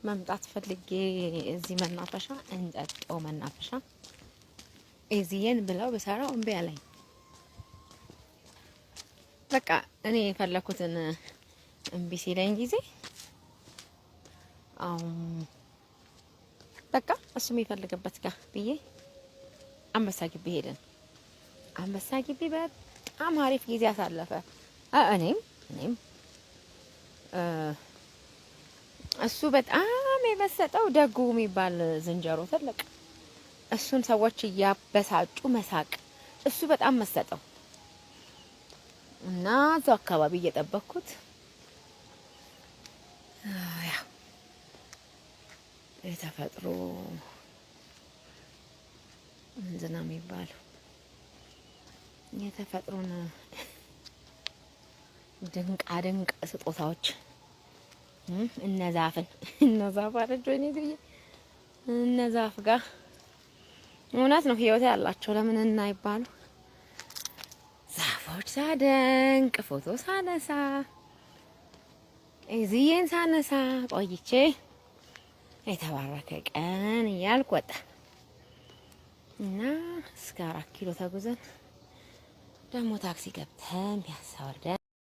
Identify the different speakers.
Speaker 1: መምጣት ፈልጌ እዚህ መናፈሻ እንጠጦ መናፈሻ እዚህን ብለው በሰራው እምቢ አለኝ። በቃ እኔ የፈለኩትን እምቢ ሲለኝ ጊዜ በቃ እሱ የሚፈልግበት ጋር ብዬ አንበሳ ግቢ ሄደን አንበሳ ግቢ በጣም አሪፍ ጊዜ አሳለፈ። እኔም እሱ በጣም የመሰጠው ደጉ የሚባል ዝንጀሮ ትልቅ እሱን ሰዎች እያበሳጩ መሳቅ እሱ በጣም መሰጠው እና እዛው አካባቢ እየጠበቅኩት ያው የተፈጥሮ ምንድን ነው የሚባለው የተፈጥሮን ድንቅ ስጦታዎች እነዛፍ አረጆ እኔ ግዬ እነዛፍ ጋር እውነት ነው ህይወት ያላቸው ለምን እና ይባሉ ዛፎች ሳደንቅ ፎቶ ሳነሳ እዚህን ሳነሳ ቆይቼ የተባረከ ቀን እያልኩ ወጣ እና እስከ 4 ኪሎ ተጉዘን ደግሞ ታክሲ ገብተን ፒያሳ ወርደን